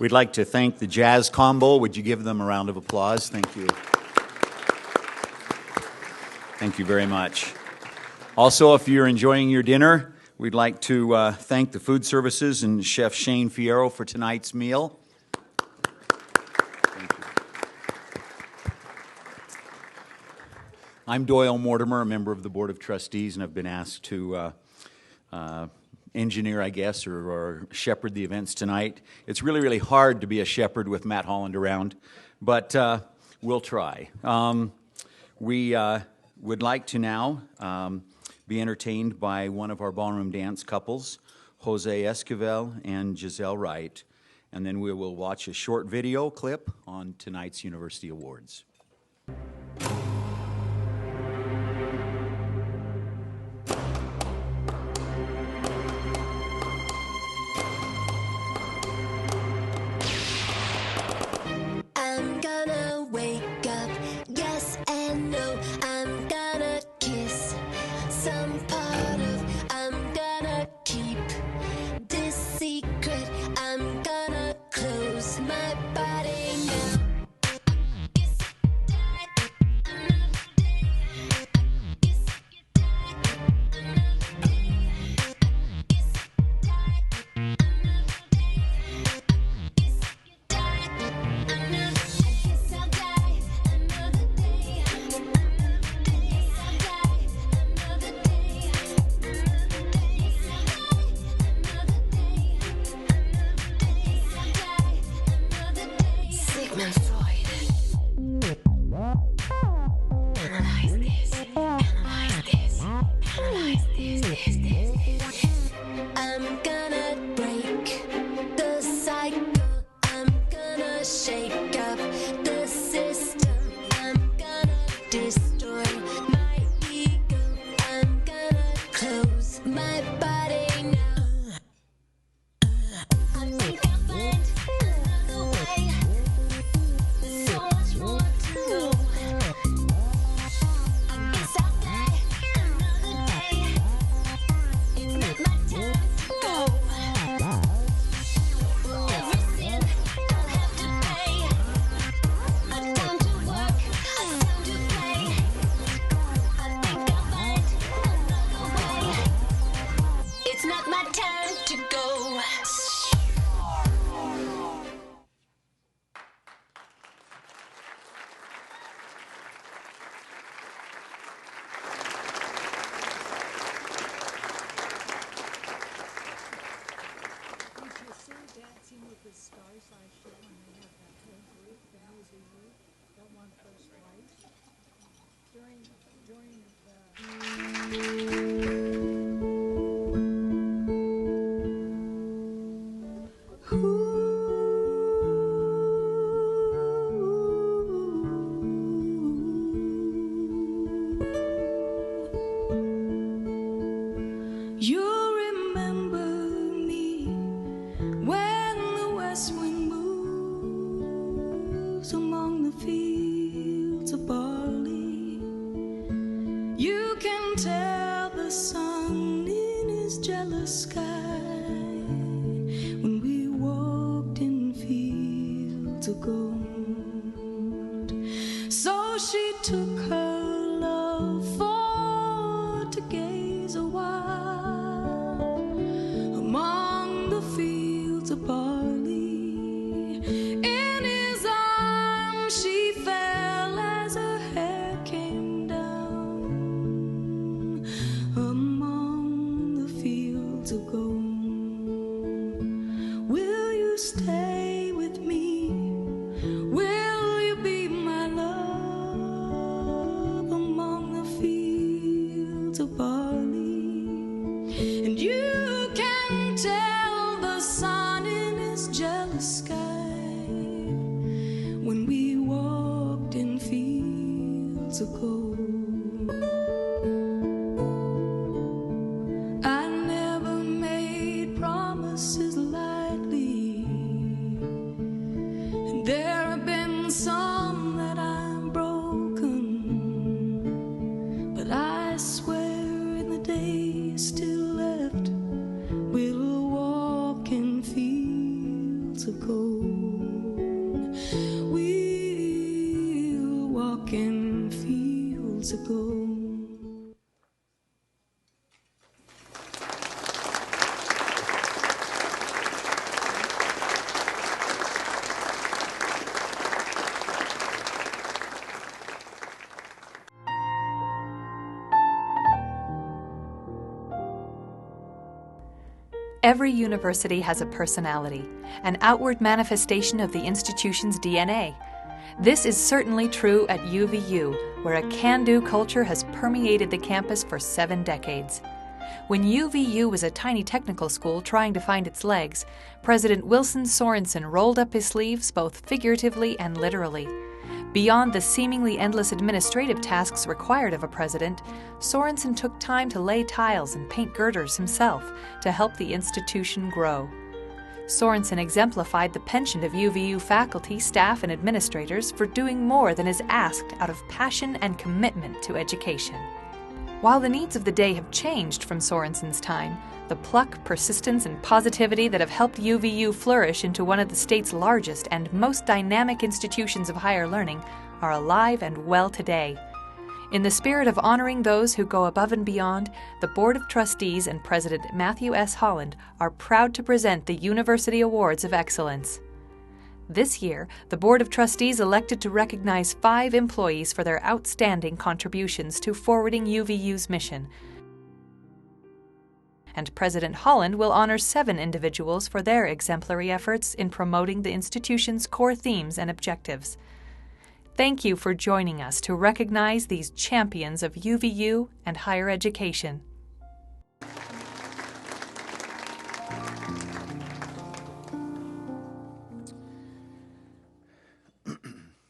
We'd like to thank the Jazz Combo. Would you give them a round of applause? Thank you. Thank you very much. Also, if you're enjoying your dinner, we'd like to thank the food services and Chef Shane Fierro for tonight's meal. Thank you. I'm Doyle Mortimer, a member of the Board of Trustees, and I've been asked to engineer, I guess, or shepherd the events tonight. It's really, really hard to be a shepherd with Matt Holland around, but we'll try. We would like to now be entertained by one of our ballroom dance couples, Jose Esquivel and Giselle Wright, and then we will watch a short video clip on tonight's University Awards. I'm gonna wake up, yes and no. I'm gonna kiss some part of, I'm gonna keep this secret. I'm gonna close my body now. I'm gonna break the cycle. I'm gonna shake up the system. I'm gonna destroy my ego. I'm gonna close my body now. I think I'll find another way. There's so much more to know. I guess I'll die another day. It's not my time to go. Every sin I'll have to pay. A time to work, a time to play. I think I'll find another way. It's not my time to go. Did you see Dancing with the Stars last year when they had that whole group, the UVU, that won first place? During You'll remember me when the west wind moves among the fields of barley. You can tell the sun in his jealous sky when we walked in fields of gold. So she took her love for to gaze a while among the fields of barley. In his arms she fell as her hair came down among the fields of gold. Will you stay with me? Will you be my love among the fields of barley? And you can tell the sun in his jealous sky when we walked in fields of gold. I never made promises lightly, and there have been some that I've broken, but I swear in the days still left we'll walk in fields of gold. fields of gold. Every university has a personality, an outward manifestation of the institution's DNA. This is certainly true at UVU, where a can-do culture has permeated the campus for 7 decades. When UVU was a tiny technical school trying to find its legs, President Wilson Sorensen rolled up his sleeves both figuratively and literally. Beyond the seemingly endless administrative tasks required of a president, Sorensen took time to lay tiles and paint girders himself to help the institution grow. Sorensen exemplified the penchant of UVU faculty, staff, and administrators for doing more than is asked out of passion and commitment to education. While the needs of the day have changed from Sorensen's time, the pluck, persistence, and positivity that have helped UVU flourish into one of the state's largest and most dynamic institutions of higher learning are alive and well today. In the spirit of honoring those who go above and beyond, the Board of Trustees and President Matthew S. Holland are proud to present the University Awards of Excellence. This year, the Board of Trustees elected to recognize 5 employees for their outstanding contributions to forwarding UVU's mission. And President Holland will honor 7 individuals for their exemplary efforts in promoting the institution's core themes and objectives. Thank you for joining us to recognize these champions of UVU and higher education.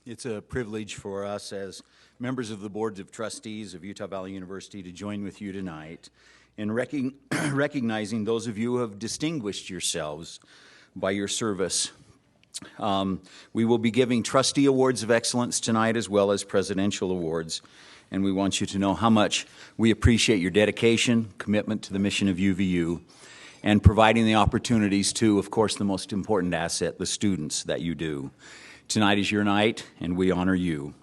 It's a privilege for us as members of the Boards of Trustees of Utah Valley University to join with you tonight in recognizing those of you who have distinguished yourselves by your service. We will be giving trustee awards of excellence tonight as well as presidential awards, and we want you to know how much we appreciate your dedication, commitment to the mission of UVU, and providing the opportunities to, of course, the most important asset, the students that you do. Tonight is your night, and we honor you.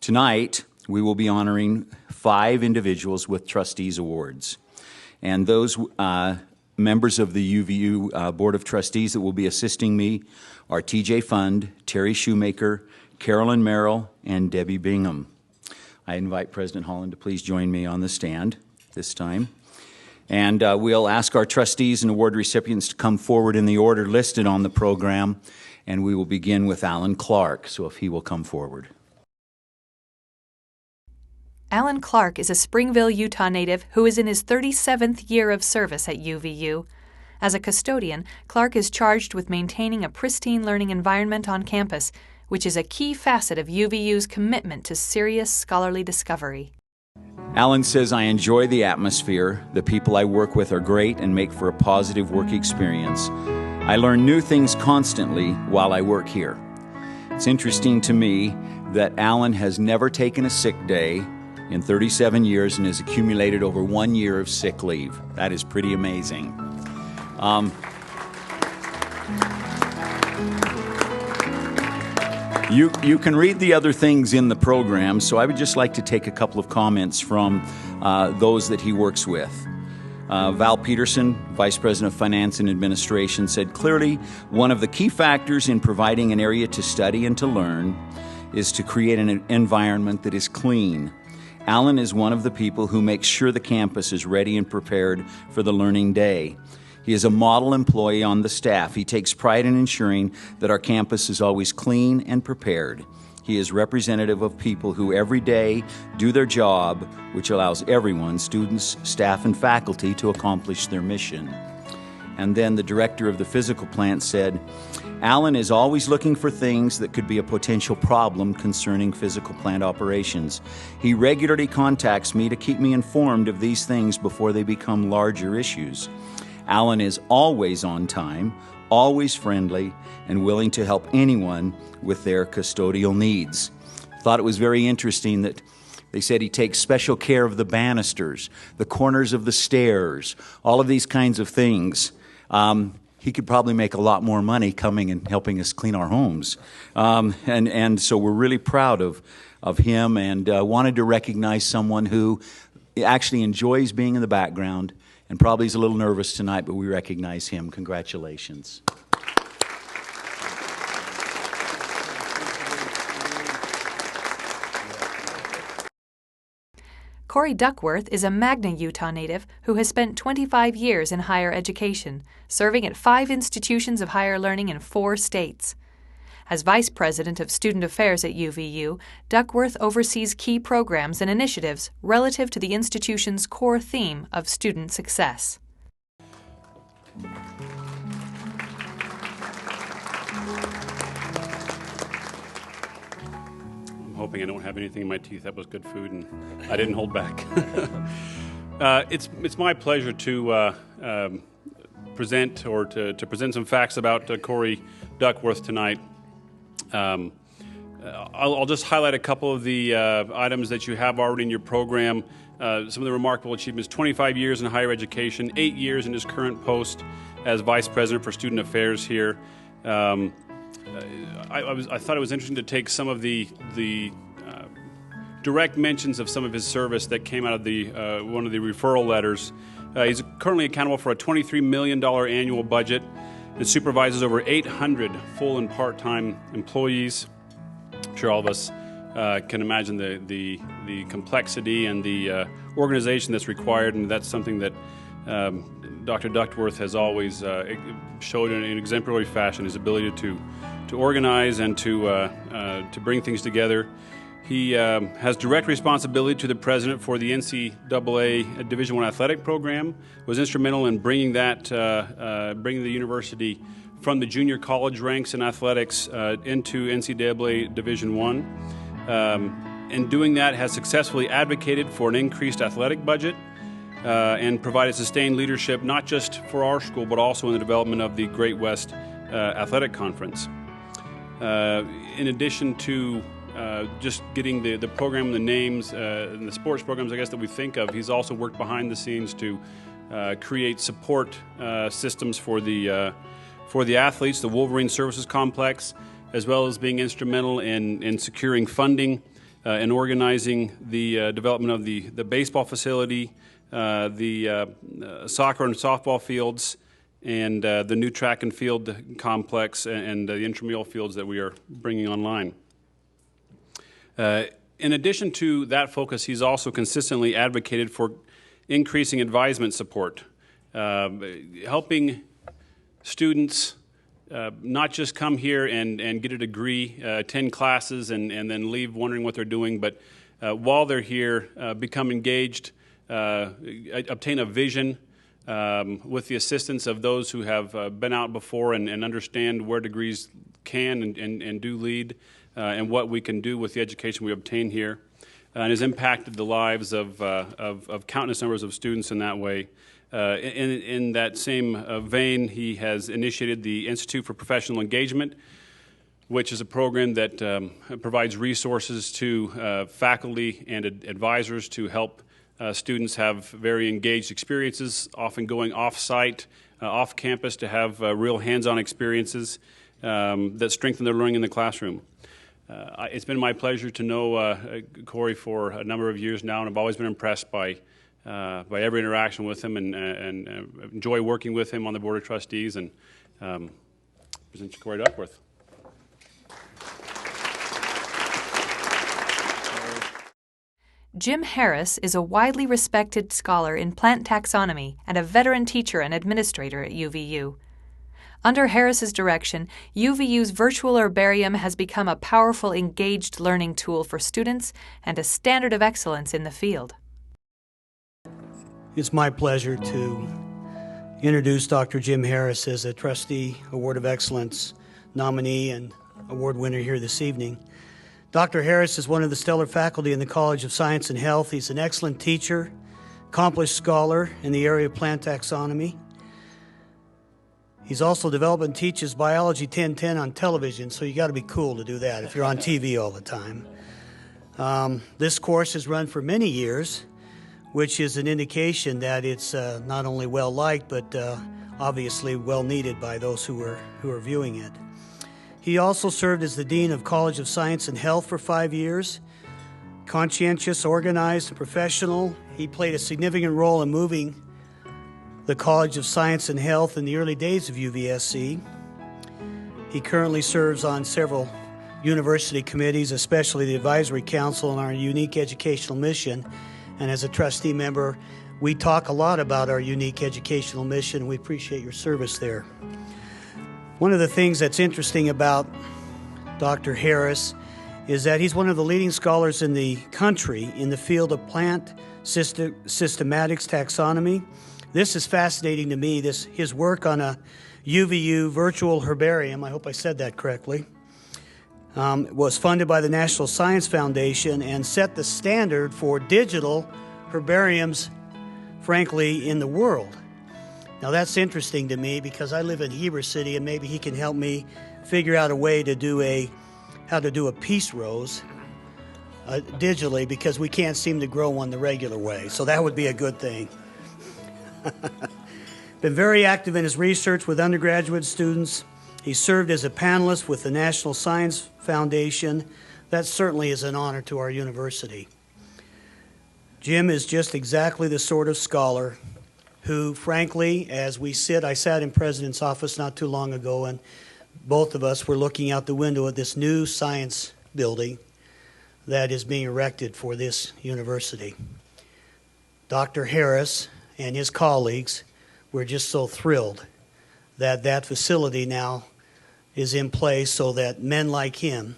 Tonight, we will be honoring 5 individuals with trustees awards. And those members of the UVU Board of Trustees that will be assisting me are TJ Fund, Terry Shoemaker, Carolyn Merrill, and Debbie Bingham. I invite President Holland to please join me on the stand this time. And we'll ask our trustees and award recipients to come forward in the order listed on the program. And we will begin with Alan Clark, so if he will come forward. Alan Clark is a Springville, Utah native who is in his 37th year of service at UVU. As a custodian, Clark is charged with maintaining a pristine learning environment on campus, which is a key facet of UVU's commitment to serious scholarly discovery. Alan says, I enjoy the atmosphere. The people I work with are great and make for a positive work experience. I learn new things constantly while I work here. It's interesting to me that Alan has never taken a sick day in 37 years and has accumulated over 1 year of sick leave. That is pretty amazing. You can read the other things in the program, so I would just like to take a couple of comments from those that he works with. Val Peterson, Vice President of Finance and Administration, said, clearly, one of the key factors in providing an area to study and to learn is to create an environment that is clean. Alan is one of the people who makes sure the campus is ready and prepared for the learning day. He is a model employee on the staff. He takes pride in ensuring that our campus is always clean and prepared. He is representative of people who every day do their job, which allows everyone, students, staff, and faculty, to accomplish their mission. And then the director of the physical plant said, Alan is always looking for things that could be a potential problem concerning physical plant operations. He regularly contacts me to keep me informed of these things before they become larger issues. Alan is always on time, always friendly, and willing to help anyone with their custodial needs. Thought it was very interesting that they said he takes special care of the banisters, the corners of the stairs, all of these kinds of things. He could probably make a lot more money coming and helping us clean our homes. And so we're really proud of of him, and wanted to recognize someone who actually enjoys being in the background and probably is a little nervous tonight, but we recognize him. Congratulations. Corey Duckworth is a Magna, Utah native who has spent 25 years in higher education, serving at 5 institutions of higher learning in 4 states. As Vice President of Student Affairs at UVU, Duckworth oversees key programs and initiatives relative to the institution's core theme of student success. I'm hoping I don't have anything in my teeth. That was good food, and I didn't hold back. It's my pleasure to present or to present some facts about Corey Duckworth tonight. I'll just highlight a couple of the items that you have already in your program. Some of the remarkable achievements: 25 years in higher education, 8 years in his current post as Vice President for Student Affairs here. I thought it was interesting to take some of the direct mentions of some of his service that came out of the one of the referral letters. He's currently accountable for a $23 million annual budget and supervises over 800 full and part-time employees. I'm sure all of us can imagine the complexity and the organization that's required, and that's something that Dr. Duckworth has always showed in an exemplary fashion, his ability to organize and to bring things together. He has direct responsibility to the president for the NCAA Division I athletic program, was instrumental in bringing the university from the junior college ranks in athletics into NCAA Division I. In doing that, has successfully advocated for an increased athletic budget and provided sustained leadership not just for our school but also in the development of the Great West Athletic Conference. In addition to just getting the program and the names and the sports programs, I guess, that we think of, he's also worked behind the scenes to create support systems for the athletes, the Wolverine Services Complex, as well as being instrumental in securing funding and organizing the development of the baseball facility, the soccer and softball fields, and the new track and field complex and the intramural fields that we are bringing online. In addition to that focus, he's also consistently advocated for increasing advisement support, helping students not just come here and get a degree, attend classes, and then leave wondering what they're doing, but while they're here, become engaged, obtain a vision with the assistance of those who have been out before and understand where degrees can and do lead, and what we can do with the education we obtain here, and has impacted the lives of countless numbers of students in that way. In that same vein, he has initiated the Institute for Professional Engagement, which is a program that provides resources to faculty and advisors to help students have very engaged experiences, often going off-site, off-campus, to have real hands-on experiences that strengthen their learning in the classroom. It's been my pleasure to know Corey for a number of years now, and I've always been impressed by every interaction with him, and enjoy working with him on the Board of Trustees. And present you Corey Duckworth. Jim Harris is a widely respected scholar in plant taxonomy and a veteran teacher and administrator at UVU. Under Harris's direction, UVU's virtual herbarium has become a powerful, engaged learning tool for students and a standard of excellence in the field. It's my pleasure to introduce Dr. Jim Harris as a Trustee Award of Excellence nominee and award winner here this evening. Dr. Harris is one of the stellar faculty in the College of Science and Health. He's an excellent teacher, accomplished scholar in the area of plant taxonomy. He's also developed and teaches Biology 1010 on television, so you got to be cool to do that if you're on TV all the time. This course has run for many years, which is an indication that it's not only well-liked, but obviously well-needed by those who are viewing it. He also served as the Dean of College of Science and Health for 5 years, Conscientious, organized, and professional, he played a significant role in moving the College of Science and Health in the early days of UVSC. He currently serves on several university committees, especially the Advisory Council on our unique educational mission. And as a trustee member, we talk a lot about our unique educational mission. We appreciate your service there. One of the things that's interesting about Dr. Harris is that he's one of the leading scholars in the country in the field of plant systematics taxonomy. This is fascinating to me, his work on a UVU virtual herbarium, I hope I said that correctly, was funded by the National Science Foundation and set the standard for digital herbariums, frankly, in the world. Now that's interesting to me because I live in Heber City, and maybe he can help me figure out a way to how to do a peace rose digitally, because we can't seem to grow one the regular way. So that would be a good thing. Been very active in his research with undergraduate students. He served as a panelist with the National Science Foundation. That certainly is an honor to our university. Jim is just exactly the sort of scholar who, frankly, as I sat in President's office not too long ago, and both of us were looking out the window at this new science building that is being erected for this university. Dr. Harris and his colleagues were just so thrilled that that facility now is in place so that men like him,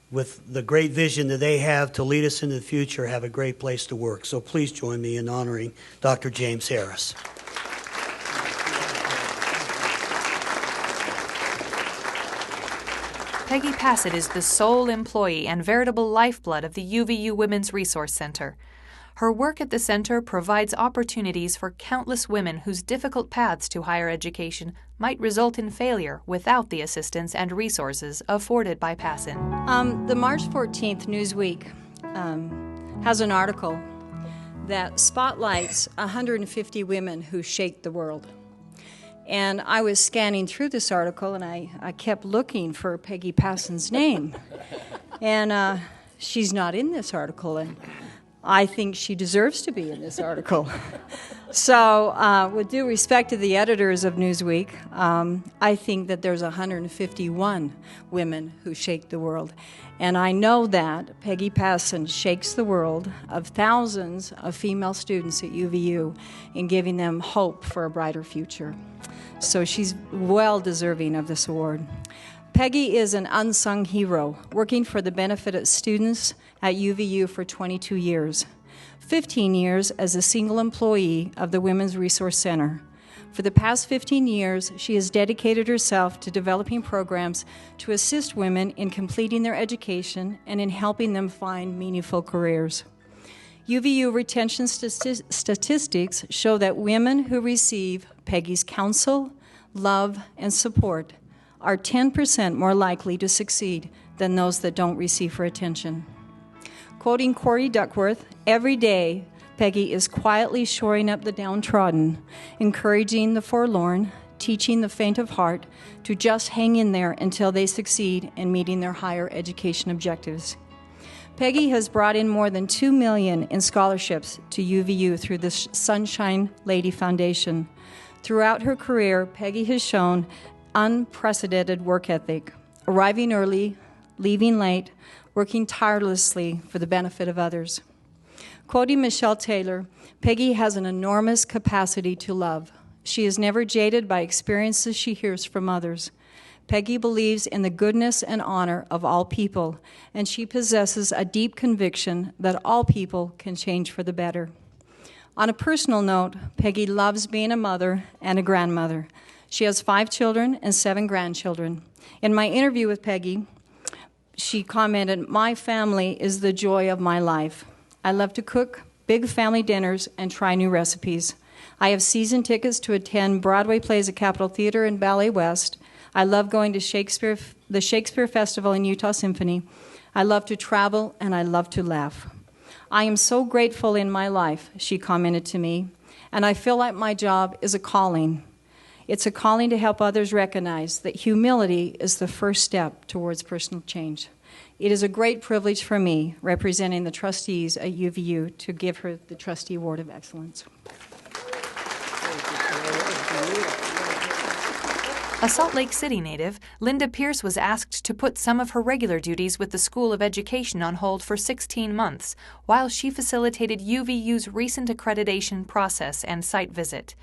with the great vision that they have to lead us into the future, have a great place to work. So please join me in honoring Dr. James Harris. Peggy Passett is the sole employee and veritable lifeblood of the UVU Women's Resource Center. Her work at the center provides opportunities for countless women whose difficult paths to higher education might result in failure without the assistance and resources afforded by Passett. The March 14th Newsweek has an article that spotlights 150 women who shaped the world. And I was scanning through this article, and I kept looking for Peggy Passett's name. And she's not in this article, and I think she deserves to be in this article. So with due respect to the editors of Newsweek, I think that there's 151 women who shake the world. And I know that Peggy Passett shakes the world of thousands of female students at UVU in giving them hope for a brighter future. So she's well deserving of this award. Peggy is an unsung hero, working for the benefit of students at UVU for 22 years, 15 years as a single employee of the Women's Resource Center. For the past 15 years, she has dedicated herself to developing programs to assist women in completing their education and in helping them find meaningful careers. UVU retention statistics show that women who receive Peggy's counsel, love, and support are 10% more likely to succeed than those that don't receive her attention. Quoting Corey Duckworth, every day Peggy is quietly shoring up the downtrodden, encouraging the forlorn, teaching the faint of heart to just hang in there until they succeed in meeting their higher education objectives. Peggy has brought in more than $2 million in scholarships to UVU through the Sunshine Lady Foundation. Throughout her career, Peggy has shown unprecedented work ethic, arriving early, leaving late, working tirelessly for the benefit of others. Quoting Michelle Taylor, Peggy has an enormous capacity to love. She is never jaded by experiences she hears from others. Peggy believes in the goodness and honor of all people, and she possesses a deep conviction that all people can change for the better. On a personal note, Peggy loves being a mother and a grandmother. She has 5 children and 7 grandchildren. In my interview with Peggy, she commented, "My family is the joy of my life. I love to cook big family dinners and try new recipes. I have season tickets to attend Broadway plays at Capitol Theater and Ballet West. I love going to the Shakespeare Festival and Utah Symphony. I love to travel, and I love to laugh. I am so grateful in my life," she commented to me, "and I feel like my job is a calling. It's a calling to help others recognize that humility is the first step towards personal change." It is a great privilege for me, representing the trustees at UVU, to give her the Trustee Award of Excellence. A Salt Lake City native, Linda Pierce was asked to put some of her regular duties with the School of Education on hold for 16 months while she facilitated UVU's recent accreditation process and site visit.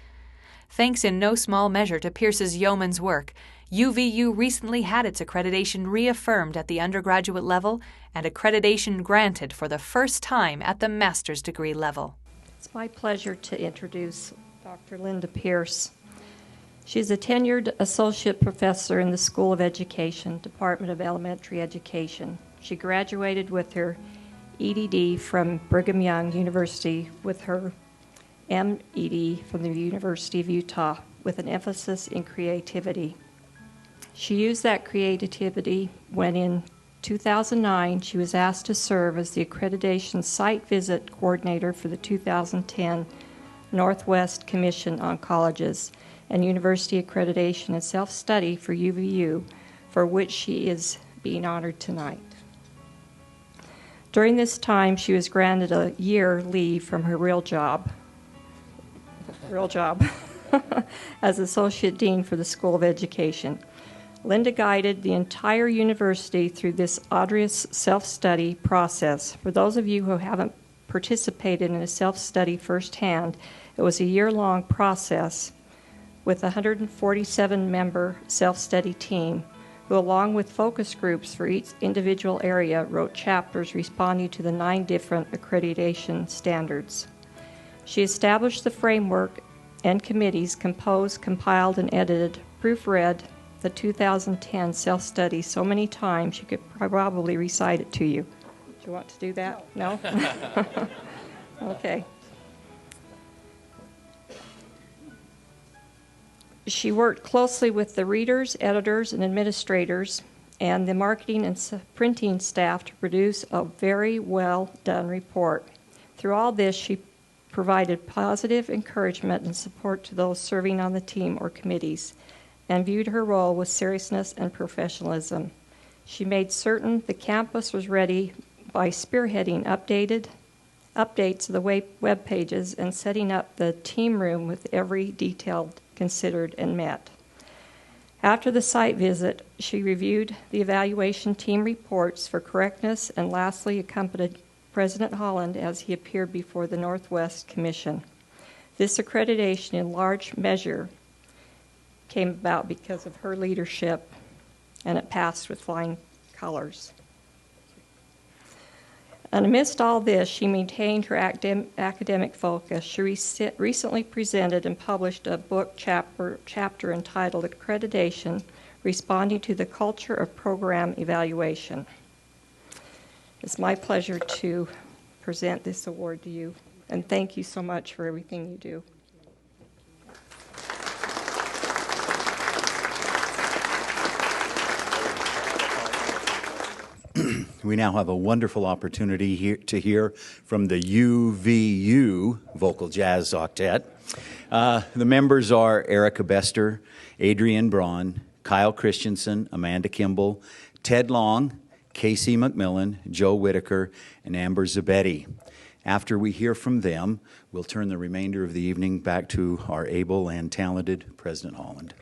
Thanks in no small measure to Pierce's yeoman's work, UVU recently had its accreditation reaffirmed at the undergraduate level and accreditation granted for the first time at the master's degree level. It's my pleasure to introduce Dr. Linda Pierce. She's a tenured associate professor in the School of Education, Department of Elementary Education. She graduated with her EDD from Brigham Young University with her MED from the University of Utah with an emphasis in creativity. She used that creativity when in 2009 she was asked to serve as the accreditation site visit coordinator for the 2010 Northwest Commission on Colleges and University Accreditation and Self-Study for UVU, for which she is being honored tonight. During this time, she was granted a year leave from her real job as Associate Dean for the School of Education. Linda guided the entire university through this arduous self-study process. For those of you who haven't participated in a self-study firsthand, it was a year-long process with a 147-member self-study team who, along with focus groups for each individual area, wrote chapters responding to the 9 different accreditation standards. She established the framework and committees, composed, compiled, and edited, proofread the 2010 self-study so many times you could probably recite it to you. Do you want to do that? No? Okay. She worked closely with the readers, editors, and administrators and the marketing and printing staff to produce a very well done report. Through all this, she provided positive encouragement and support to those serving on the team or committees and viewed her role with seriousness and professionalism. She made certain the campus was ready by spearheading updates of the web pages and setting up the team room with every detail considered and met. After the site visit, she reviewed the evaluation team reports for correctness and lastly accompanied President Holland as he appeared before the Northwest Commission. This accreditation in large measure came about because of her leadership, and it passed with flying colors. And amidst all this, she maintained her academic focus. She recently presented and published a book chapter entitled Accreditation, Responding to the Culture of Program Evaluation. It's my pleasure to present this award to you, and thank you so much for everything you do. We now have a wonderful opportunity to hear from the UVU Vocal Jazz Octet. The members are Erica Bester, Adrienne Braun, Kyle Christensen, Amanda Kimball, Ted Long, Casey McMillan, Joe Whitaker, and Amber Zabetti. After we hear from them, we'll turn the remainder of the evening back to our able and talented President Holland.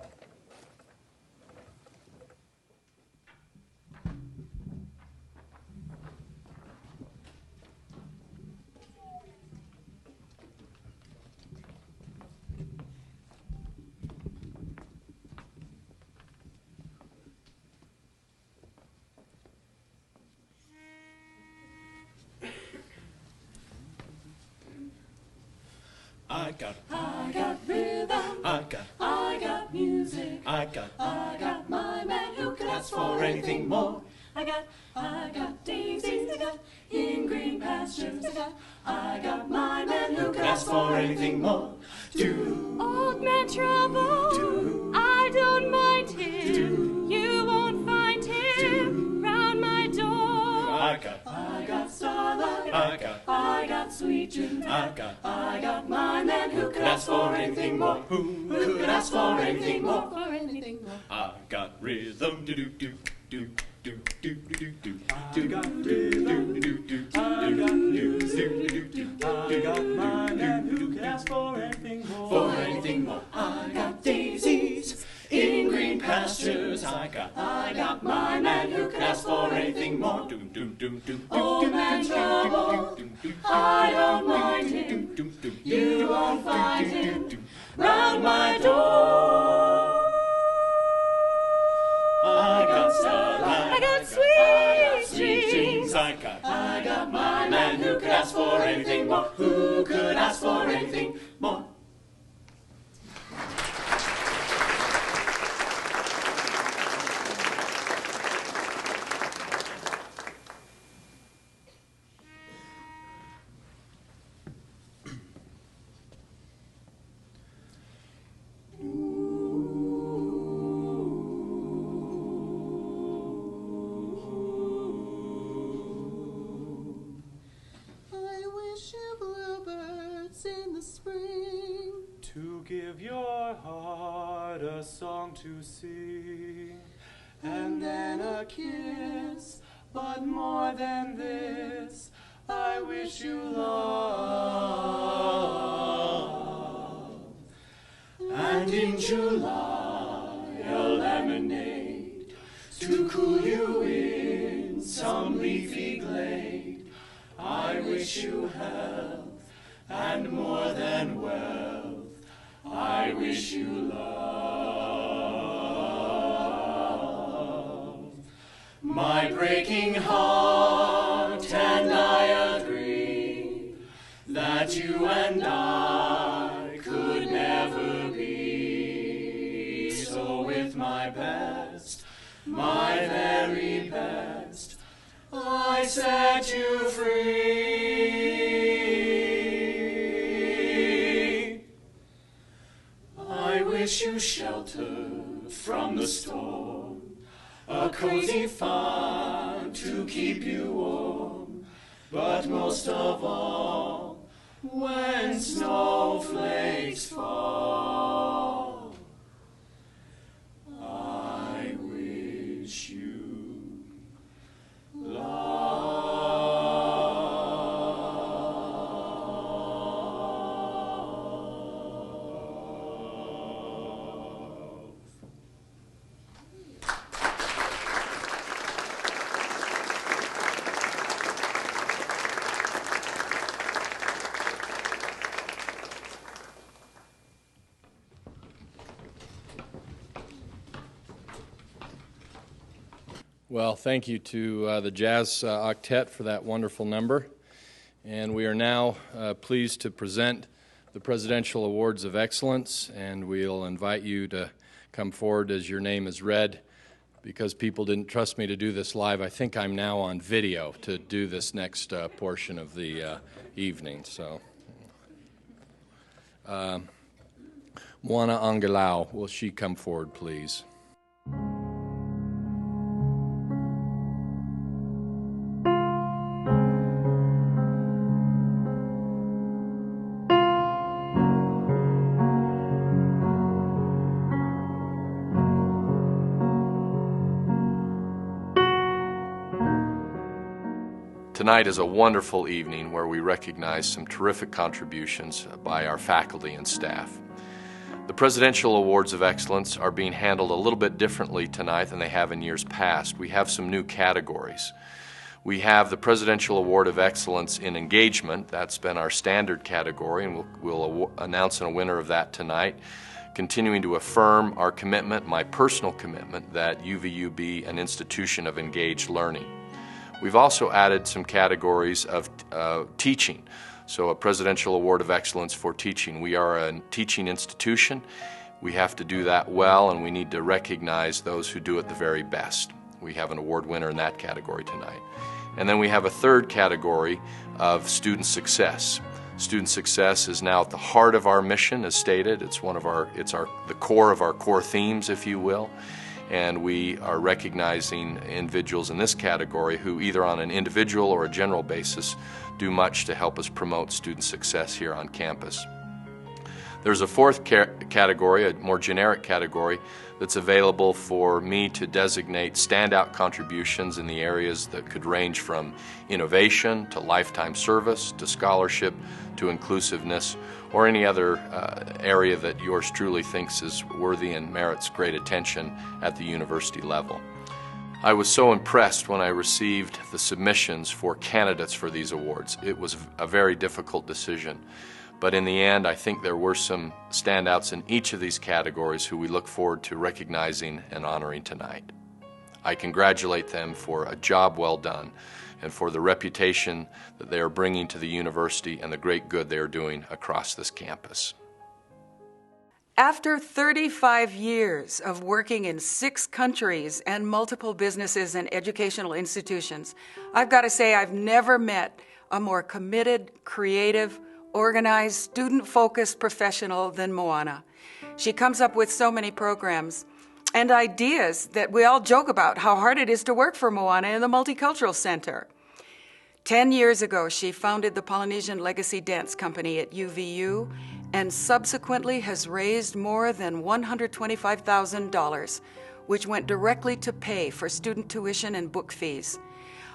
I got rhythm. I got music. I got my man who could ask for anything more. I got daisies. I got in green pastures. I got my man who could ask for anything more. Do Old man trouble, I don't mind him. You won't find him round my door. I got starlight. I got sweet June. I got my man who could ask for anything more. Who could ask for anything more? For anything more. I got rhythm. Do do do do do do do do. got rhythm, I got music, I got my man who can ask for anything more. For anything more. I got daisies in green pastures. I got my man who can ask for anything more. Old man trouble, I don't mind him. You won't find him round my door. I got starlight, I got sweet dreams. I got my man who could ask for anything more. Who could ask for anything more? To give your heart a song to sing, and then a kiss, but more than this, I wish you love. And in July, a lemonade to cool you in some leafy glade. I wish you health and more than wealth. I wish you love. My breaking heart and I agree that you and I could never be. So with my best, my very best, I set you free. I wish you shelter from the storm, a cozy fire to keep you warm, but most of all, when snowflakes fall, I wish you love. Well, thank you to the Jazz Octet for that wonderful number. And we are now pleased to present the Presidential Awards of Excellence, and we'll invite you to come forward as your name is read. Because people didn't trust me to do this live, I think I'm now on video to do this next portion of the evening. So, Moana Angelau, will she come forward, please? Tonight is a wonderful evening where we recognize some terrific contributions by our faculty and staff. The Presidential Awards of Excellence are being handled a little bit differently tonight than they have in years past. We have some new categories. We have the Presidential Award of Excellence in Engagement. That's been our standard category, and we'll announce a winner of that tonight, continuing to affirm our commitment, my personal commitment, that UVU be an institution of engaged learning. We've also added some categories of teaching. So a Presidential Award of Excellence for teaching. We are a teaching institution. We have to do that well, and we need to recognize those who do it the very best. We have an award winner in that category tonight. And then we have a third category of student success. Student success is now at the heart of our mission, as stated. It's the core of our core themes, if you will. And we are recognizing individuals in this category who, either on an individual or a general basis, do much to help us promote student success here on campus. There's a fourth category, a more generic category, that's available for me to designate standout contributions in the areas that could range from innovation to lifetime service to scholarship to inclusiveness, or any other area that yours truly thinks is worthy and merits great attention at the university level. I was so impressed when I received the submissions for candidates for these awards. It was a very difficult decision. But in the end, I think there were some standouts in each of these categories who we look forward to recognizing and honoring tonight. I congratulate them for a job well done and for the reputation that they are bringing to the university and the great good they are doing across this campus. After 35 years of working in 6 countries and multiple businesses and educational institutions, I've got to say I've never met a more committed, creative, organized, student-focused professional than Moana. She comes up with so many programs and ideas that we all joke about how hard it is to work for Moana in the Multicultural Center. 10 years ago, she founded the Polynesian Legacy Dance Company at UVU and subsequently has raised more than $125,000, which went directly to pay for student tuition and book fees.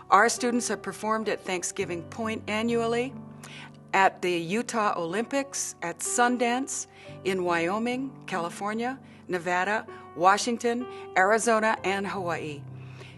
Our students have performed at Thanksgiving Point annually, at the Utah Olympics, at Sundance, in Wyoming, California, Nevada, Washington, Arizona, and Hawaii.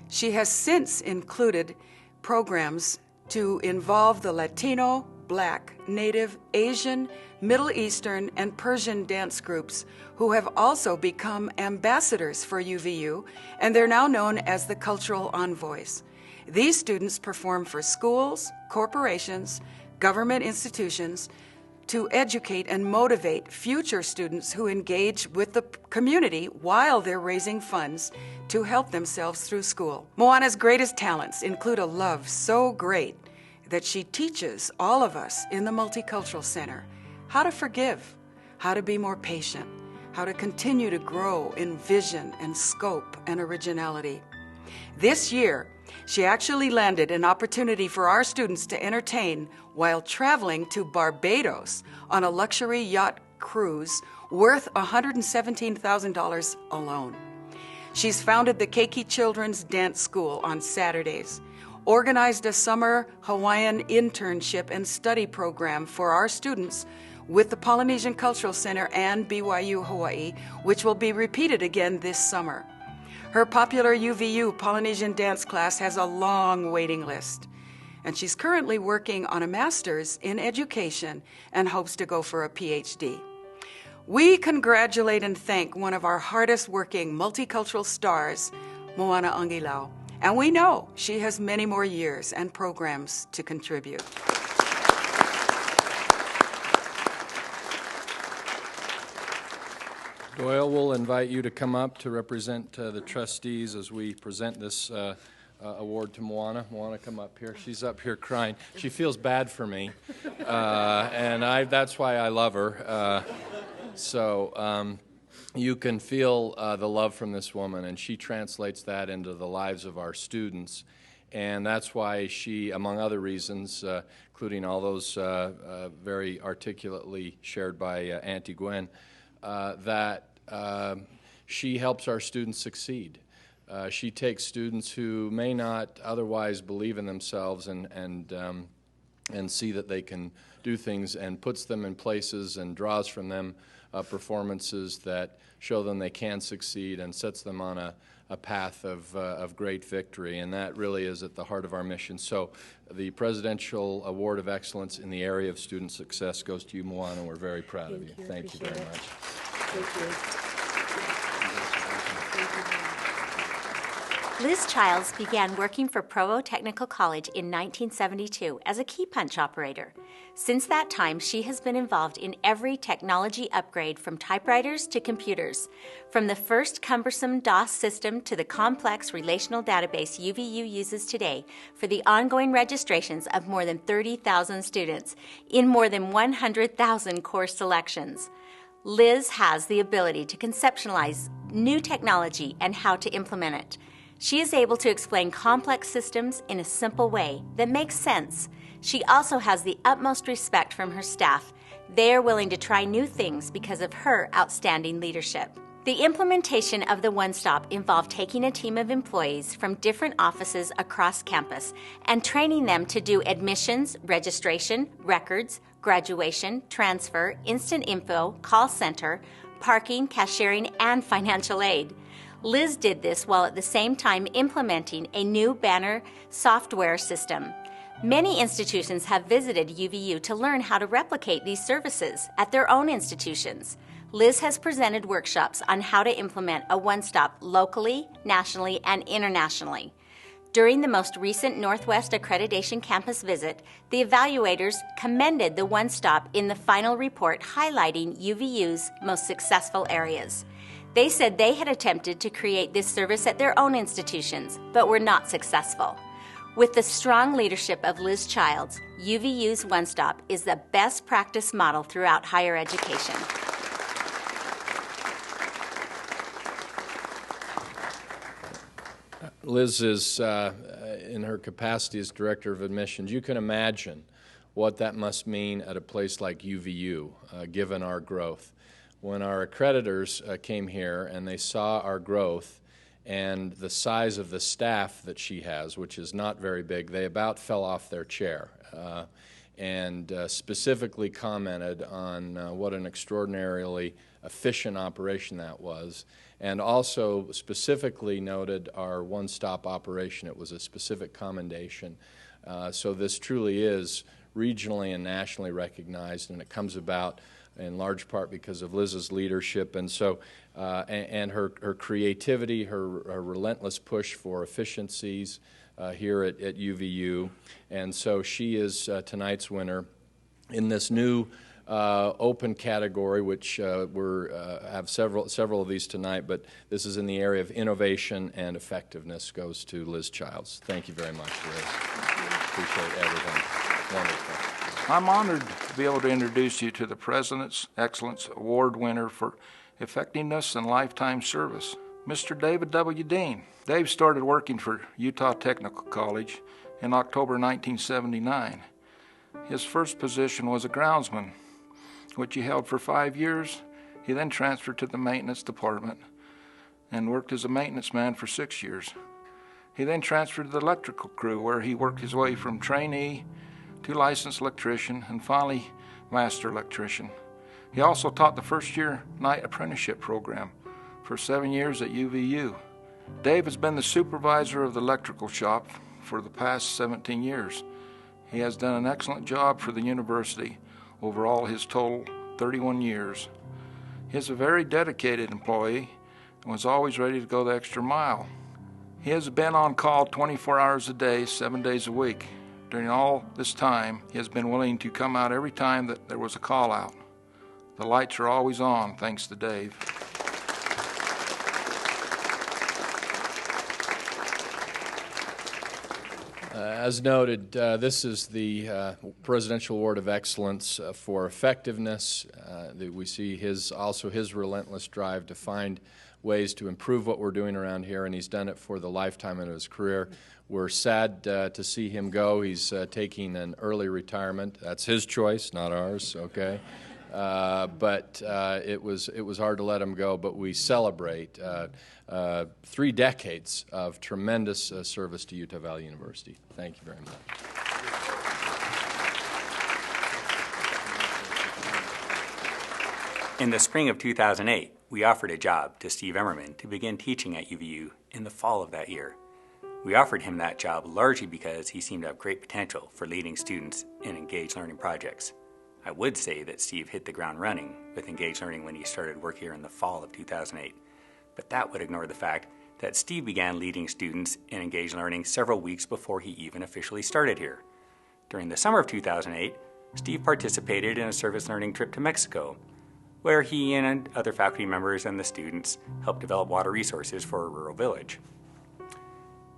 She has since included programs to involve the Latino, Black, Native, Asian, Middle Eastern, and Persian dance groups who have also become ambassadors for UVU, and they're now known as the Cultural Envoys. These students perform for schools, corporations, government institutions to educate and motivate future students who engage with the community while they're raising funds to help themselves through school. Moana's greatest talents include a love so great that she teaches all of us in the Multicultural Center how to forgive, how to be more patient, how to continue to grow in vision and scope and originality. This year, she actually landed an opportunity for our students to entertain while traveling to Barbados on a luxury yacht cruise worth $117,000 alone. She's founded the Keiki Children's Dance School on Saturdays, organized a summer Hawaiian internship and study program for our students with the Polynesian Cultural Center and BYU Hawaii, which will be repeated again this summer. Her popular UVU Polynesian dance class has a long waiting list, and she's currently working on a master's in education and hopes to go for a PhD. We congratulate and thank one of our hardest working multicultural stars, Moana Angilau, and we know she has many more years and programs to contribute. Doyle will invite you to come up to represent the trustees as we present this award to Moana. Moana, come up here. She's up here crying. She feels bad for me, and that's why I love her. So you can feel the love from this woman, and she translates that into the lives of our students. And that's why she, among other reasons, including all those very articulately shared by Auntie Gwen, that she helps our students succeed. She takes students who may not otherwise believe in themselves and see that they can do things and puts them in places and draws from them performances that show them they can succeed and sets them on a path of great victory, and that really is at the heart of our mission. So the Presidential Award of Excellence in the area of student success goes to you, Moana. We're very proud of you. Thank you very much. Liz Childs began working for Provo Technical College in 1972 as a key punch operator. Since that time, she has been involved in every technology upgrade from typewriters to computers, from the first cumbersome DOS system to the complex relational database UVU uses today for the ongoing registrations of more than 30,000 students in more than 100,000 course selections. Liz has the ability to conceptualize new technology and how to implement it. She is able to explain complex systems in a simple way that makes sense. She also has the utmost respect from her staff. They are willing to try new things because of her outstanding leadership. The implementation of the One Stop involved taking a team of employees from different offices across campus and training them to do admissions, registration, records, graduation, transfer, instant info, call center, parking, cashiering, and financial aid. Liz did this while at the same time implementing a new banner software system. Many institutions have visited UVU to learn how to replicate these services at their own institutions. Liz has presented workshops on how to implement a one-stop locally, nationally, and internationally. During the most recent Northwest Accreditation campus visit, the evaluators commended the One Stop in the final report highlighting UVU's most successful areas. They said they had attempted to create this service at their own institutions, but were not successful. With the strong leadership of Liz Childs, UVU's One Stop is the best practice model throughout higher education. Liz is, in her capacity as Director of Admissions, you can imagine what that must mean at a place like UVU, given our growth. When our accreditors came here and they saw our growth and the size of the staff that she has, which is not very big, they about fell off their chair and specifically commented on what an extraordinarily efficient operation that was, and also specifically noted our one-stop operation. It was a specific commendation. So this truly is regionally and nationally recognized, and it comes about in large part because of Liz's leadership, and so and her creativity, her relentless push for efficiencies here at UVU, and so she is tonight's winner in this new open category, which we have several of these tonight, but this is in the area of innovation and effectiveness. Goes to Liz Childs. Thank you very much, Liz. Appreciate everything. Wonderful. I'm honored to be able to introduce you to the President's Excellence Award winner for effectiveness and lifetime service, Mr. David W. Dean. Dave started working for Utah Technical College in October 1979. His first position was a groundsman, which he held for 5 years. He then transferred to the maintenance department and worked as a maintenance man for 6 years. He then transferred to the electrical crew, where he worked his way from trainee to licensed electrician and finally master electrician. He also taught the first-year night apprenticeship program for 7 years at UVU. Dave has been the supervisor of the electrical shop for the past 17 years. He has done an excellent job for the university over all his total 31 years. He is a very dedicated employee and was always ready to go the extra mile. He has been on call 24 hours a day, 7 days a week. During all this time, he has been willing to come out every time that there was a call out. The lights are always on, thanks to Dave. As noted, this is the Presidential Award of Excellence for effectiveness. We see his relentless drive to find ways to improve what we're doing around here, and he's done it for the lifetime of his career. We're sad to see him go. He's taking an early retirement. That's his choice, not ours, okay? But it was hard to let him go, but we celebrate 3 decades of tremendous service to Utah Valley University. Thank you very much. In the spring of 2008, we offered a job to Steve Emmerman to begin teaching at UVU in the fall of that year. We offered him that job largely because he seemed to have great potential for leading students in engaged learning projects. I would say that Steve hit the ground running with engaged learning when he started work here in the fall of 2008, but that would ignore the fact that Steve began leading students in engaged learning several weeks before he even officially started here. During the summer of 2008, Steve participated in a service learning trip to Mexico, where he and other faculty members and the students helped develop water resources for a rural village.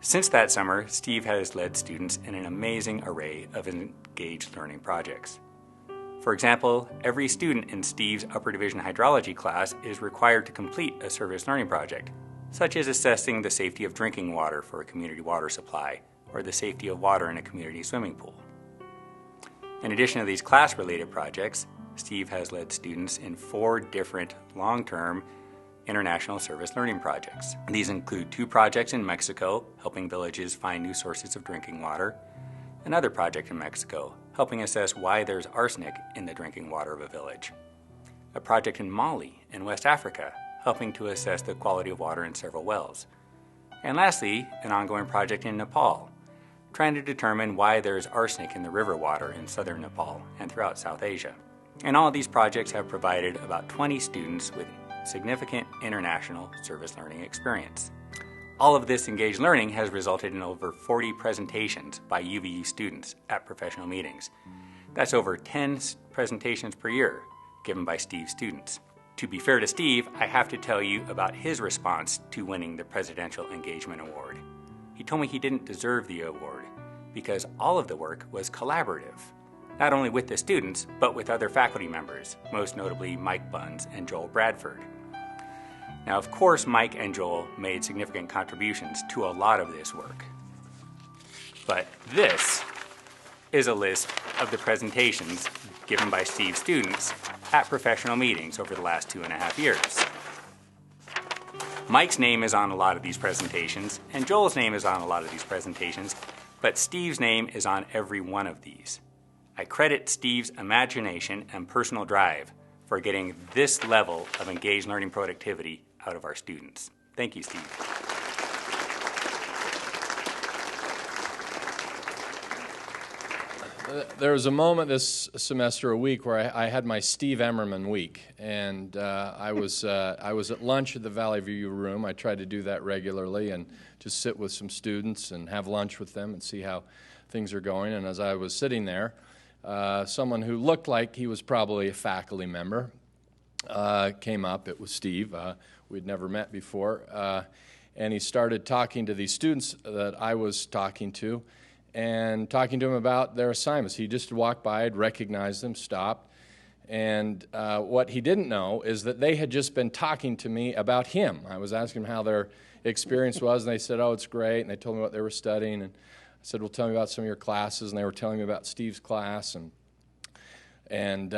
Since that summer, Steve has led students in an amazing array of engaged learning projects. For example, every student in Steve's upper division hydrology class is required to complete a service learning project, such as assessing the safety of drinking water for a community water supply or the safety of water in a community swimming pool. In addition to these class-related projects, Steve has led students in 4 different long-term international service learning projects. These include 2 projects in Mexico, helping villages find new sources of drinking water, another project in Mexico, helping assess why there's arsenic in the drinking water of a village, a project in Mali in West Africa, helping to assess the quality of water in several wells, and lastly, an ongoing project in Nepal, trying to determine why there's arsenic in the river water in southern Nepal and throughout South Asia. And all of these projects have provided about 20 students with significant international service learning experience. All of this engaged learning has resulted in over 40 presentations by UVU students at professional meetings. That's over 10 presentations per year given by Steve's students. To be fair to Steve, I have to tell you about his response to winning the Presidential Engagement Award. He told me he didn't deserve the award because all of the work was collaborative, not only with the students, but with other faculty members, most notably Mike Bunns and Joel Bradford. Now, of course, Mike and Joel made significant contributions to a lot of this work. But this is a list of the presentations given by Steve's students at professional meetings over the last 2.5 years. Mike's name is on a lot of these presentations, and Joel's name is on a lot of these presentations, but Steve's name is on every one of these. I credit Steve's imagination and personal drive for getting this level of engaged learning productivity out of our students. Thank you, Steve. There was a moment this semester, a week, where I had my Steve Emmerman week, and I was at lunch at the Valley View room. I tried to do that regularly and just sit with some students and have lunch with them and see how things are going. And as I was sitting there, someone who looked like he was probably a faculty member came up. It was Steve. We'd never met before, and he started talking to these students that I was talking to, and talking to them about their assignments. He just walked by, I'd recognized them, stopped, and what he didn't know is that they had just been talking to me about him. I was asking them how their experience was, and they said, oh, it's great, and they told me what they were studying, and I said, well, tell me about some of your classes, and they were telling me about Steve's class, and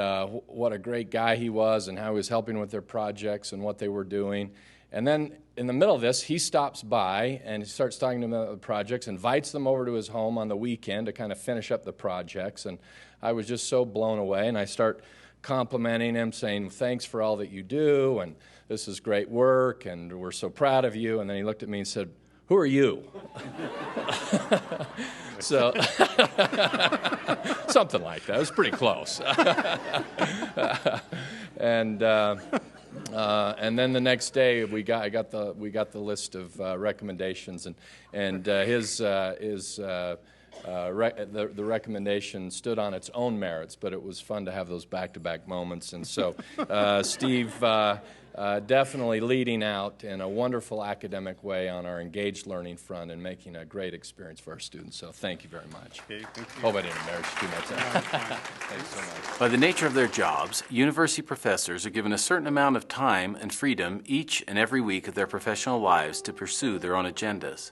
what a great guy he was, and how he was helping with their projects and what they were doing. And then in the middle of this, he stops by and he starts talking to them about the projects, invites them over to his home on the weekend to kind of finish up the projects. And I was just so blown away, and I start complimenting him, saying, thanks for all that you do, and this is great work, and we're so proud of you. And then he looked at me and said, who are you? So, something like that. It was pretty close. And then the next day we got the list of recommendations, and the recommendation stood on its own merits, but it was fun to have those back-to-back moments. And so Steve definitely leading out in a wonderful academic way on our engaged learning front and making a great experience for our students. So thank you very much. Okay, thank you. Hope I didn't embarrass you too much. Thanks so much. By the nature of their jobs, university professors are given a certain amount of time and freedom each and every week of their professional lives to pursue their own agendas.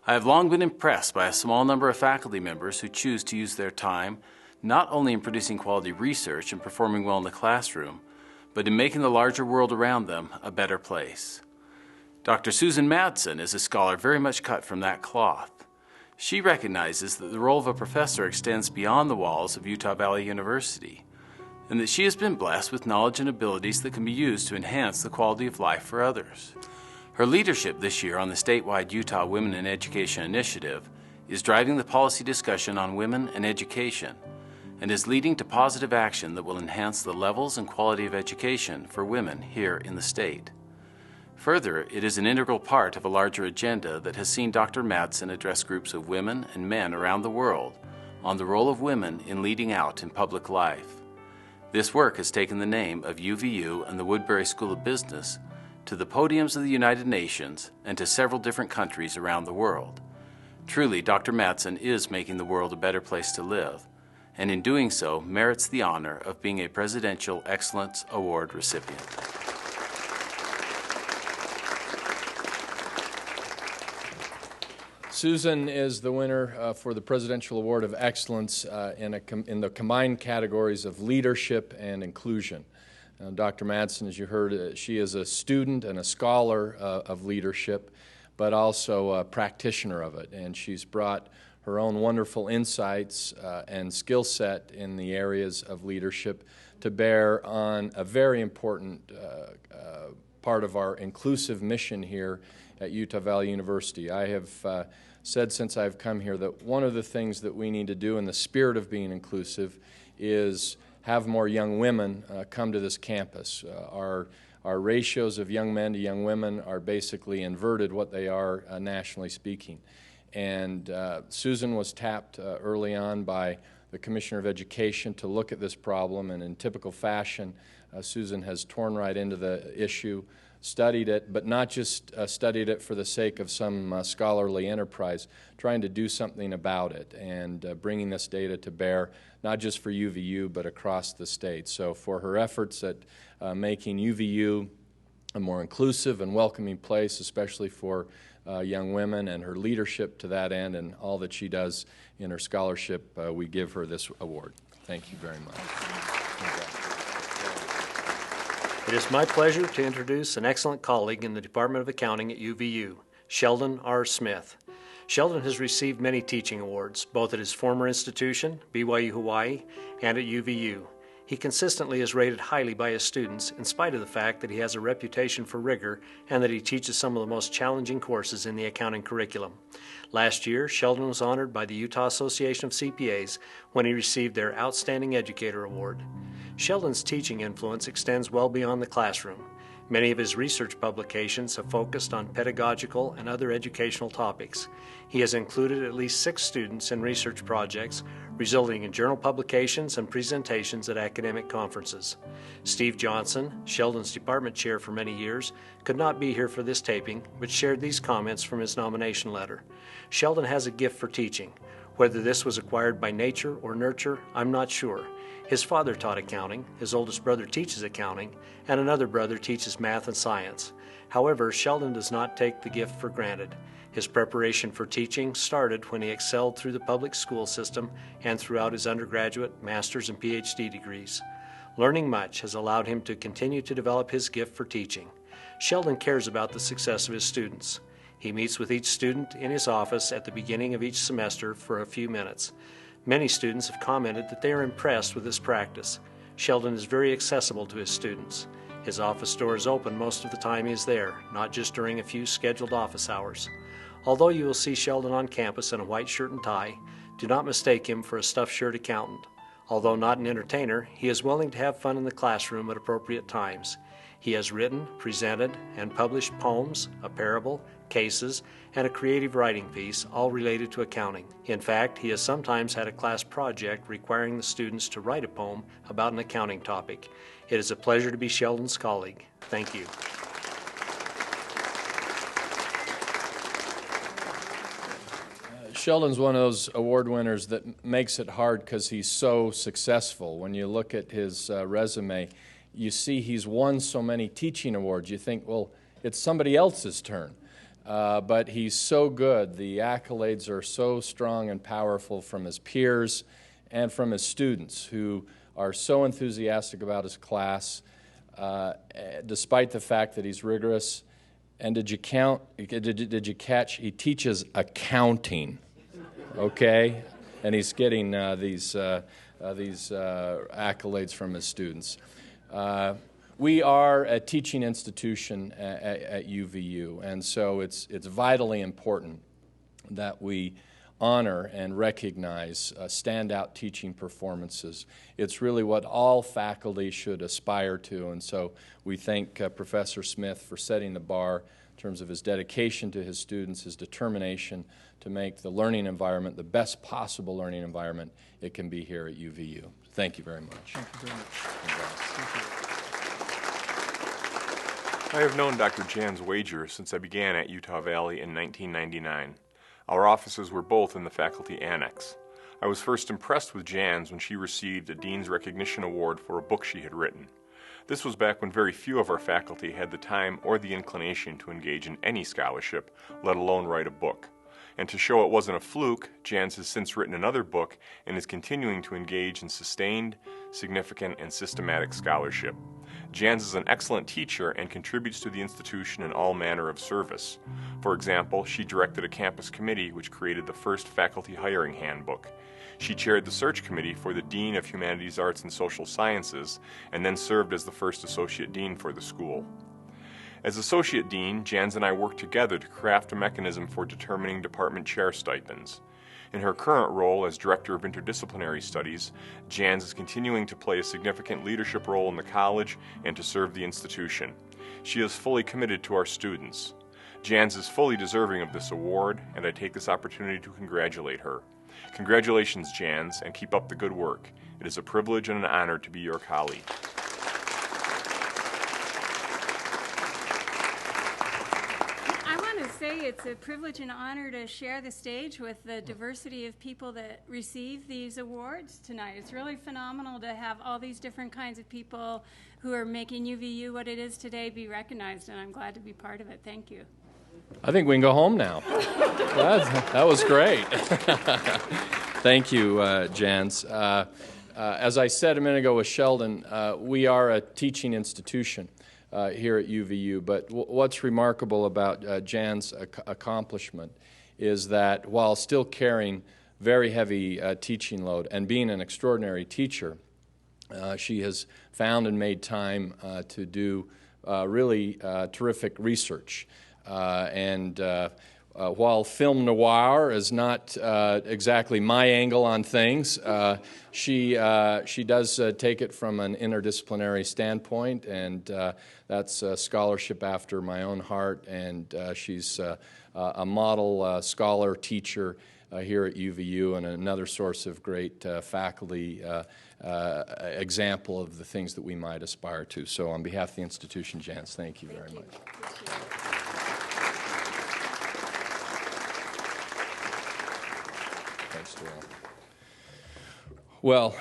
I have long been impressed by a small number of faculty members who choose to use their time not only in producing quality research and performing well in the classroom, but in making the larger world around them a better place. Dr. Susan Madsen is a scholar very much cut from that cloth. She recognizes that the role of a professor extends beyond the walls of Utah Valley University, and that she has been blessed with knowledge and abilities that can be used to enhance the quality of life for others. Her leadership this year on the statewide Utah Women in Education Initiative is driving the policy discussion on women and education, and is leading to positive action that will enhance the levels and quality of education for women here in the state. Further, it is an integral part of a larger agenda that has seen Dr. Madsen address groups of women and men around the world on the role of women in leading out in public life. This work has taken the name of UVU and the Woodbury School of Business to the podiums of the United Nations and to several different countries around the world. Truly, Dr. Madsen is making the world a better place to live, and in doing so merits the honor of being a Presidential Excellence Award recipient. Susan is the winner for the Presidential Award of Excellence in the combined categories of leadership and inclusion. Dr. Madsen, as you heard, she is a student and a scholar of leadership, but also a practitioner of it, and she's brought her own wonderful insights and skill set in the areas of leadership to bear on a very important part of our inclusive mission here at Utah Valley University. I have said since I've come here that one of the things that we need to do in the spirit of being inclusive is have more young women come to this campus. Our ratios of young men to young women are basically inverted what they are nationally speaking. And Susan was tapped early on by the Commissioner of Education to look at this problem, and in typical fashion, Susan has torn right into the issue, studied it, but not just studied it for the sake of some scholarly enterprise, trying to do something about it and bringing this data to bear, not just for UVU, but across the state. So for her efforts at making UVU a more inclusive and welcoming place, especially for young women, and her leadership to that end, and all that she does in her scholarship, we give her this award. Thank you very much. It is my pleasure to introduce an excellent colleague in the Department of Accounting at UVU, Sheldon R. Smith. Sheldon has received many teaching awards, both at his former institution, BYU Hawaii, and at UVU. He consistently is rated highly by his students, in spite of the fact that he has a reputation for rigor and that he teaches some of the most challenging courses in the accounting curriculum. Last year, Sheldon was honored by the Utah Association of CPAs when he received their Outstanding Educator Award. Sheldon's teaching influence extends well beyond the classroom. Many of his research publications have focused on pedagogical and other educational topics. He has included at least 6 students in research projects, resulting in journal publications and presentations at academic conferences. Steve Johnson, Sheldon's department chair for many years, could not be here for this taping, but shared these comments from his nomination letter. Sheldon has a gift for teaching. Whether this was acquired by nature or nurture, I'm not sure. His father taught accounting, his oldest brother teaches accounting, and another brother teaches math and science. However, Sheldon does not take the gift for granted. His preparation for teaching started when he excelled through the public school system and throughout his undergraduate, master's, and PhD degrees. Learning much has allowed him to continue to develop his gift for teaching. Sheldon cares about the success of his students. He meets with each student in his office at the beginning of each semester for a few minutes. Many students have commented that they are impressed with this practice. Sheldon is very accessible to his students. His office door is open most of the time he is there, not just during a few scheduled office hours. Although you will see Sheldon on campus in a white shirt and tie, do not mistake him for a stuffed shirt accountant. Although not an entertainer, he is willing to have fun in the classroom at appropriate times. He has written, presented, and published poems, a parable, cases, and a creative writing piece, all related to accounting. In fact, he has sometimes had a class project requiring the students to write a poem about an accounting topic. It is a pleasure to be Sheldon's colleague. Thank you. Sheldon's one of those award winners that makes it hard because he's so successful. When you look at his resume, you see he's won so many teaching awards. You think, well, it's somebody else's turn. But he's so good. The accolades are so strong and powerful from his peers and from his students, who are so enthusiastic about his class, despite the fact that he's rigorous. And did you catch? He teaches accounting, okay? And he's getting these accolades from his students. We are a teaching institution at UVU, and so it's vitally important that we honor and recognize standout teaching performances. It's really what all faculty should aspire to, and so we thank Professor Smith for setting the bar in terms of his dedication to his students, his determination to make the learning environment the best possible learning environment it can be here at UVU. Thank you very much. Thank you very much. Thank you. I have known Dr. Jans Wager since I began at Utah Valley in 1999. Our offices were both in the faculty annex. I was first impressed with Jans when she received a Dean's Recognition Award for a book she had written. This was back when very few of our faculty had the time or the inclination to engage in any scholarship, let alone write a book. And to show it wasn't a fluke, Jans has since written another book and is continuing to engage in sustained, significant, and systematic scholarship. Jans is an excellent teacher and contributes to the institution in all manner of service. For example, she directed a campus committee which created the first faculty hiring handbook. She chaired the search committee for the Dean of Humanities, Arts, and Social Sciences, and then served as the first associate dean for the school. As Associate Dean, Jans and I worked together to craft a mechanism for determining department chair stipends. In her current role as Director of Interdisciplinary Studies, Jans is continuing to play a significant leadership role in the college and to serve the institution. She is fully committed to our students. Jans is fully deserving of this award, and I take this opportunity to congratulate her. Congratulations, Jans, and keep up the good work. It is a privilege and an honor to be your colleague. It's a privilege and honor to share the stage with the diversity of people that receive these awards tonight. It's really phenomenal to have all these different kinds of people who are making UVU what it is today be recognized, and I'm glad to be part of it. Thank you. I think we can go home now. That was great. Thank you, Jans. As I said a minute ago with Sheldon, we are a teaching institution here at UVU, but what's remarkable about Jan's accomplishment is that while still carrying very heavy teaching load and being an extraordinary teacher, she has found and made time to do really terrific research. While film noir is not exactly my angle on things, she does take it from an interdisciplinary standpoint, and that's scholarship after my own heart, and she's a model scholar teacher here at UVU and another source of great faculty example of the things that we might aspire to. So on behalf of the institution, Jans, thank you very much. Thanks to all. Well,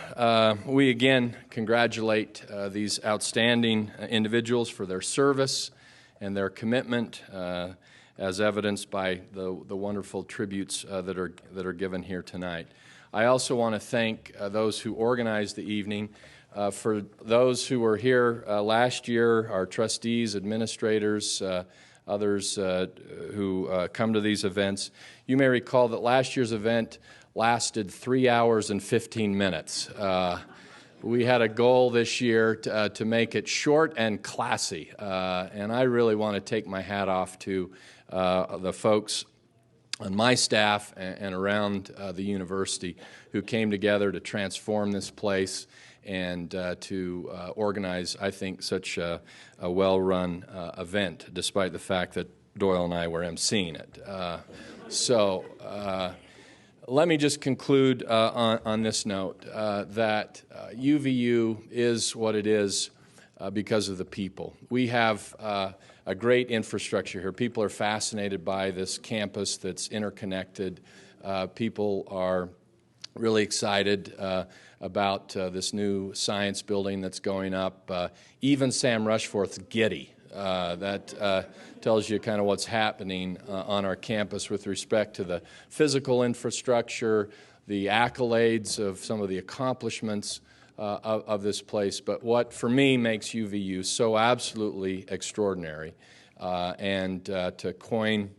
we again congratulate these outstanding individuals for their service and their commitment, as evidenced by the wonderful tributes that are given here tonight. I also want to thank those who organized the evening. For those who were here last year, our trustees, administrators, others who come to these events, you may recall that last year's event lasted 3 hours and 15 minutes. We had a goal this year to make it short and classy, and I really want to take my hat off to the folks on my staff and around the university who came together to transform this place and to organize, I think, such a well-run event, despite the fact that Doyle and I were emceeing it. Let me just conclude on this note that UVU is what it is because of the people. We have a great infrastructure here. People are fascinated by this campus that's interconnected. People are really excited about this new science building that's going up. Even Sam Rushforth's giddy. That tells you kind of what's happening on our campus with respect to the physical infrastructure, the accolades of some of the accomplishments of this place. But what, for me, makes UVU so absolutely extraordinary, and to coin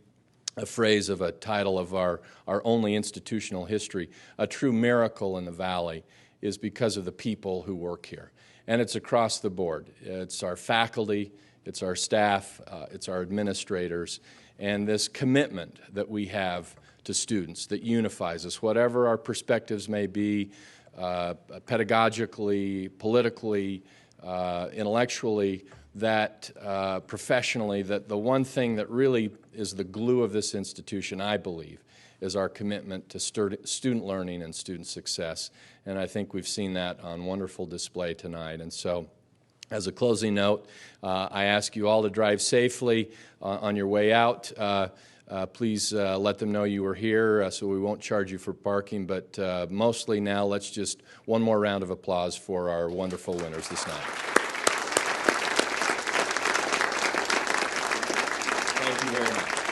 a phrase of a title of our only institutional history, a true miracle in the Valley, is because of the people who work here. And it's across the board. It's our faculty, it's our staff, it's our administrators, and this commitment that we have to students that unifies us, whatever our perspectives may be, pedagogically, politically, intellectually, that professionally, that the one thing that really is the glue of this institution, I believe, is our commitment to student learning and student success. And I think we've seen that on wonderful display tonight. And so, as a closing note, I ask you all to drive safely on your way out. Please let them know you were here so we won't charge you for parking. But mostly now, let's just one more round of applause for our wonderful winners this night. Thank you very much.